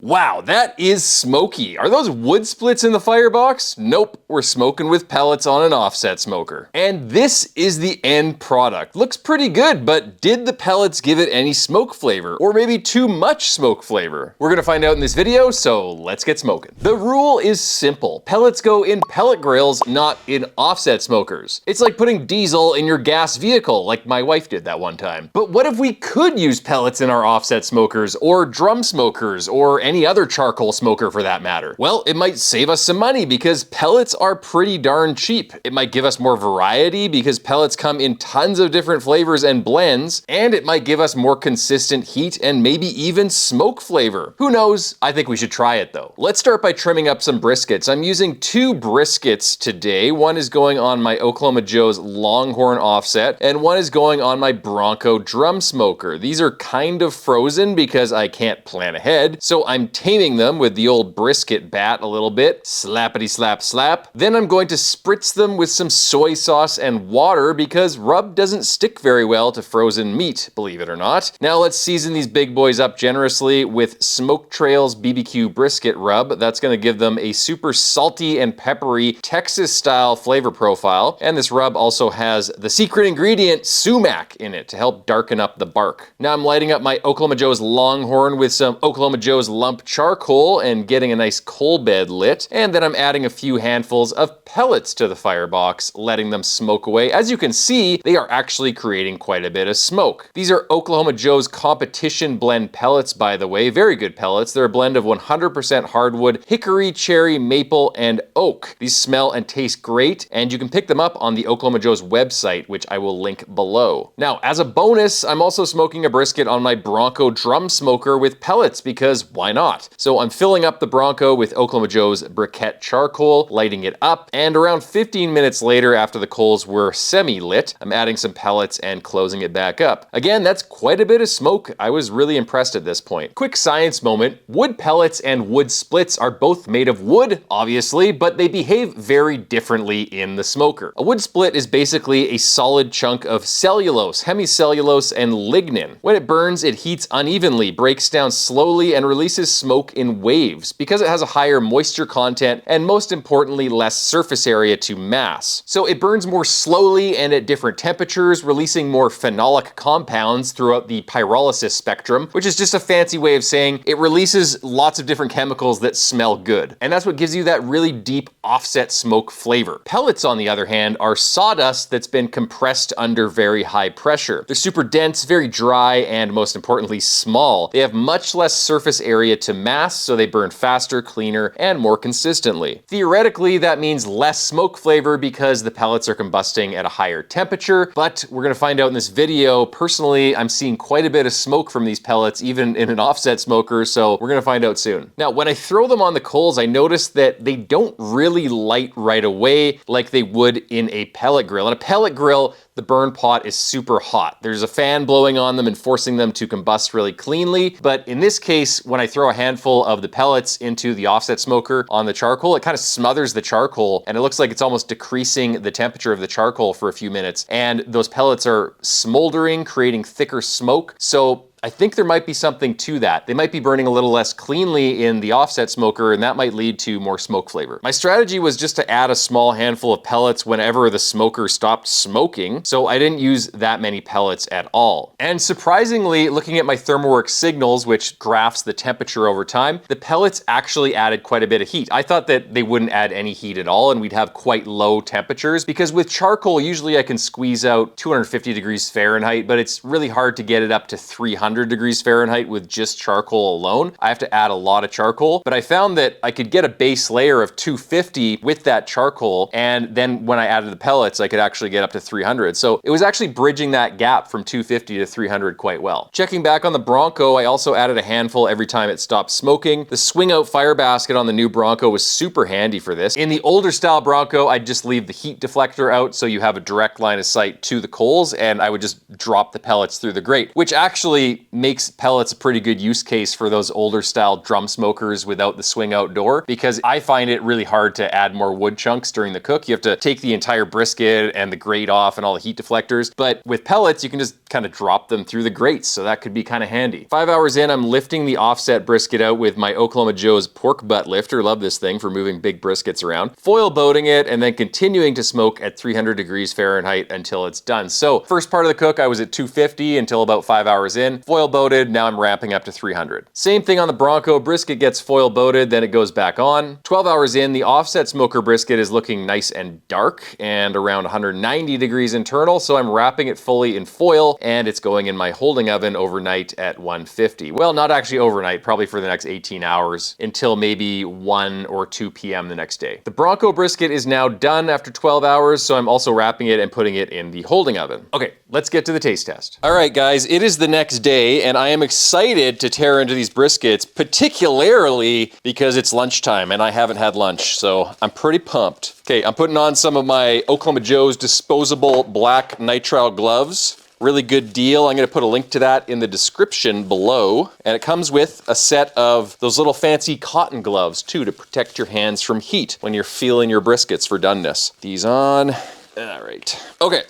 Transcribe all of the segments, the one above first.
Wow, that is smoky. Are those wood splits in the firebox? Nope, we're smoking with pellets on an offset smoker. And this is the end product. Looks pretty good, but did the pellets give it any smoke flavor? Or maybe too much smoke flavor? We're gonna find out in this video, so let's get smoking. The rule is simple. Pellets go in pellet grills, not in offset smokers. It's like putting diesel in your gas vehicle, like my wife did that one time. But what if we could use pellets in our offset smokers, or drum smokers, or any other charcoal smoker for that matter? Well, it might save us some money because pellets are pretty darn cheap. It might give us more variety because pellets come in tons of different flavors and blends, and it might give us more consistent heat and maybe even smoke flavor. Who knows? I think we should try it though. Let's start by trimming up some briskets. I'm using 2 briskets today. One is going on my Oklahoma Joe's Longhorn offset, and one is going on my Bronco drum smoker. These are kind of frozen because I can't plan ahead, so I'm taming them with the old brisket bat a little bit. Slappity slap slap. Then I'm going to spritz them with some soy sauce and water because rub doesn't stick very well to frozen meat, believe it or not. Now let's season these big boys up generously with Smoke Trails BBQ brisket rub. That's going to give them a super salty and peppery Texas style flavor profile. And this rub also has the secret ingredient sumac in it to help darken up the bark. Now I'm lighting up my Oklahoma Joe's Longhorn with some Oklahoma Joe's lump charcoal and getting a nice coal bed lit. And then I'm adding a few handfuls of pellets to the firebox, letting them smoke away. As you can see, they are actually creating quite a bit of smoke. These are Oklahoma Joe's competition blend pellets, by the way. Very good pellets. They're a blend of 100% hardwood, hickory, cherry, maple, and oak. These smell and taste great, and you can pick them up on the Oklahoma Joe's website, which I will link below. Now, as a bonus, I'm also smoking a brisket on my Bronco drum smoker with pellets because why not? So I'm filling up the Bronco with Oklahoma Joe's briquette charcoal, lighting it up, and around 15 minutes later, after the coals were semi-lit, I'm adding some pellets and closing it back up. Again, that's quite a bit of smoke. I was really impressed at this point. Quick science moment. Wood pellets and wood splits are both made of wood, obviously, but they behave very differently in the smoker. A wood split is basically a solid chunk of cellulose, hemicellulose, and lignin. When it burns, it heats unevenly, breaks down slowly, and releases smoke in waves because it has a higher moisture content and, most importantly, less surface area to mass. So it burns more slowly and at different temperatures, releasing more phenolic compounds throughout the pyrolysis spectrum, which is just a fancy way of saying it releases lots of different chemicals that smell good. And that's what gives you that really deep offset smoke flavor. Pellets, on the other hand, are sawdust that's been compressed under very high pressure. They're super dense, very dry, and most importantly, small. They have much less surface area to mass, so they burn faster, cleaner, and more consistently. Theoretically, that means less smoke flavor because the pellets are combusting at a higher temperature, but we're gonna find out in this video. Personally, I'm seeing quite a bit of smoke from these pellets, even in an offset smoker, so we're gonna find out soon. Now, when I throw them on the coals, I noticed that they don't really light right away like they would in a pellet grill. In a pellet grill, the burn pot is super hot. There's a fan blowing on them and forcing them to combust really cleanly. But in this case, when I throw a handful of the pellets into the offset smoker on the charcoal, it kind of smothers the charcoal and it looks like it's almost decreasing the temperature of the charcoal for a few minutes. And those pellets are smoldering, creating thicker smoke. So I think there might be something to that. They might be burning a little less cleanly in the offset smoker, and that might lead to more smoke flavor. My strategy was just to add a small handful of pellets whenever the smoker stopped smoking, so I didn't use that many pellets at all. And surprisingly, looking at my ThermoWorks signals, which graphs the temperature over time, the pellets actually added quite a bit of heat. I thought that they wouldn't add any heat at all, and we'd have quite low temperatures, because with charcoal, usually I can squeeze out 250 degrees Fahrenheit, but it's really hard to get it up to 300 degrees Fahrenheit with just charcoal alone. I have to add a lot of charcoal, but I found that I could get a base layer of 250 with that charcoal, and then when I added the pellets, I could actually get up to 300. So it was actually bridging that gap from 250 to 300 quite well. Checking back on the Bronco, I also added a handful every time it stopped smoking. The swing out fire basket on the new Bronco was super handy for this. In the older style Bronco, I'd just leave the heat deflector out so you have a direct line of sight to the coals, and I would just drop the pellets through the grate, which actually actually makes pellets a pretty good use case for those older style drum smokers without the swing out door, because I find it really hard to add more wood chunks during the cook. You have to take the entire brisket and the grate off and all the heat deflectors. But with pellets, you can just kind of drop them through the grates, so that could be kind of handy. 5 hours in, I'm lifting the offset brisket out with my Oklahoma Joe's pork butt lifter. Love this thing for moving big briskets around. Foil boating it and then continuing to smoke at 300 degrees Fahrenheit until it's done. So first part of the cook, I was at 250 until about 5 hours in. Foil boated, now I'm ramping up to 300. Same thing on the Bronco. Brisket gets foil boated, then it goes back on. 12 hours in, the offset smoker brisket is looking nice and dark and around 190 degrees internal, so I'm wrapping it fully in foil and it's going in my holding oven overnight at 150. Well, not actually overnight, probably for the next 18 hours until maybe 1 or 2 p.m. the next day. The Bronco brisket is now done after 12 hours, so I'm also wrapping it and putting it in the holding oven. Okay, let's get to the taste test. All right, guys, it is the next day and I am excited to tear into these briskets, particularly because it's lunchtime and I haven't had lunch, so I'm pretty pumped. Okay, I'm putting on some of my Oklahoma Joe's disposable black nitrile gloves. Really good deal. I'm gonna put a link to that in the description below. And it comes with a set of those little fancy cotton gloves too, to protect your hands from heat when you're feeling your briskets for doneness. These on. All right. Okay.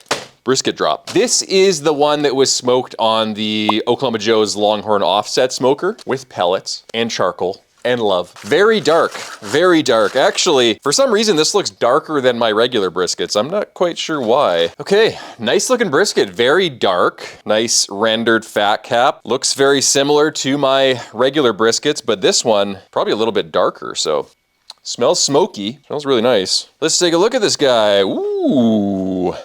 Brisket drop. This is the one that was smoked on the Oklahoma Joe's Longhorn offset smoker with pellets and charcoal and love. Very dark, very dark. Actually, for some reason, this looks darker than my regular briskets. I'm not quite sure why. Okay, nice looking brisket, very dark. Nice rendered fat cap. Looks very similar to my regular briskets, but this one, probably a little bit darker, so. Smells smoky, smells really nice. Let's take a look at this guy. Ooh.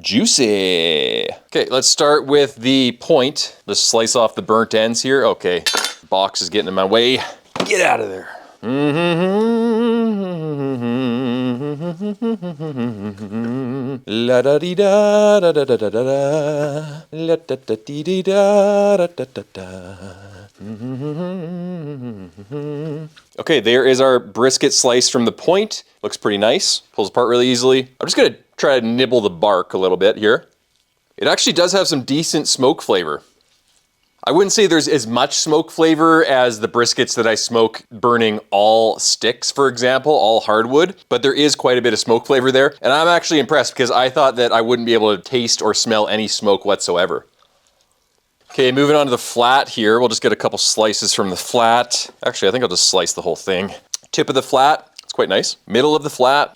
Juicy. Okay, let's start with the point. Let's slice off the burnt ends here. Okay, box is getting in my way. Get out of there. La da dee da da da da da da. La da da dee dee da da da da da. Okay, there is our brisket slice from the point. Looks pretty nice. Pulls apart really easily. I'm just gonna try to nibble the bark a little bit here. It actually does have some decent smoke flavor. I wouldn't say there's as much smoke flavor as the briskets that I smoke burning all sticks, for example, all hardwood, but there is quite a bit of smoke flavor there. And I'm actually impressed because I thought that I wouldn't be able to taste or smell any smoke whatsoever. Okay, moving on to the flat here. We'll just get a couple slices from the flat. Actually, I think I'll just slice the whole thing. Tip of the flat, it's quite nice. Middle of the flat.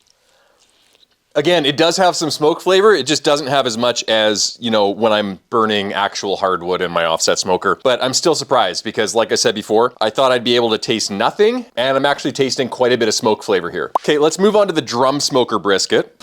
Again, it does have some smoke flavor. It just doesn't have as much as, you know, when I'm burning actual hardwood in my offset smoker. But I'm still surprised because, like I said before, I thought I'd be able to taste nothing, and I'm actually tasting quite a bit of smoke flavor here. Okay, let's move on to the drum smoker brisket.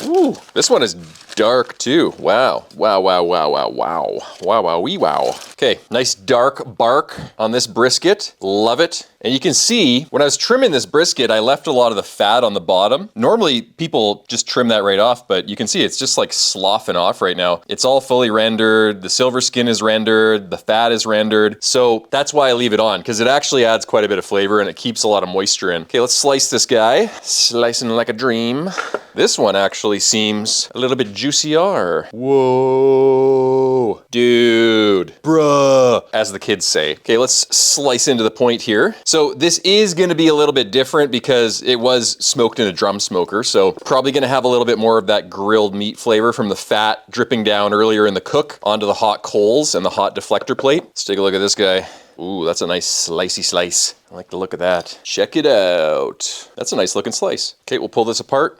Ooh, this one is dark too. Wow. Wow, wow, wow, wow, wow. Wow, wow, wee wow. Okay, nice dark bark on this brisket. Love it. And you can see, when I was trimming this brisket, I left a lot of the fat on the bottom. Normally, people just trim that right off, but you can see it's just like sloughing off right now. It's all fully rendered, the silver skin is rendered, the fat is rendered. So that's why I leave it on, because it actually adds quite a bit of flavor and it keeps a lot of moisture in. Okay, let's slice this guy. Slicing like a dream. This one actually seems a little bit juicier. Whoa, dude, bruh, as the kids say. Okay, let's slice into the point here. So this is gonna be a little bit different because it was smoked in a drum smoker, so probably gonna have a little bit more of that grilled meat flavor from the fat dripping down earlier in the cook onto the hot coals and the hot deflector plate. Let's take a look at this guy. Ooh, that's a nice slicey slice. I like the look of that. Check it out. That's a nice looking slice. Okay, we'll pull this apart.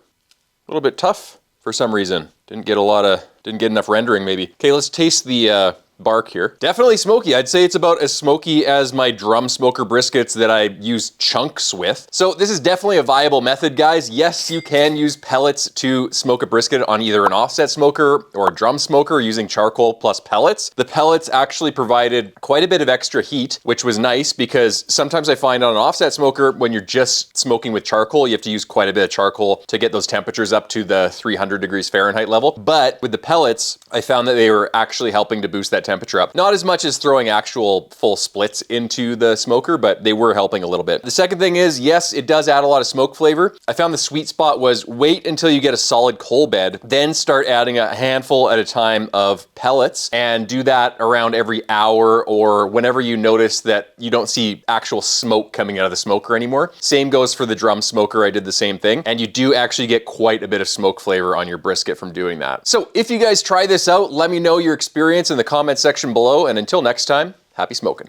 A little bit tough for some reason. Didn't get enough rendering maybe. Okay, let's taste the bark here. Definitely smoky. I'd say it's about as smoky as my drum smoker briskets that I use chunks with. So this is definitely a viable method, guys. Yes, you can use pellets to smoke a brisket on either an offset smoker or a drum smoker using charcoal plus pellets. The pellets actually provided quite a bit of extra heat, which was nice because sometimes I find on an offset smoker, when you're just smoking with charcoal, you have to use quite a bit of charcoal to get those temperatures up to the 300 degrees Fahrenheit level. But with the pellets, I found that they were actually helping to boost that temperature up. Not as much as throwing actual full splits into the smoker, but they were helping a little bit. The second thing is, yes, it does add a lot of smoke flavor. I found the sweet spot was wait until you get a solid coal bed, then start adding a handful at a time of pellets, and do that around every hour or whenever you notice that you don't see actual smoke coming out of the smoker anymore. Same goes for the drum smoker. I did the same thing, and you do actually get quite a bit of smoke flavor on your brisket from doing that. So if you guys try this out, let me know your experience in the comment section below, and until next time, happy smoking.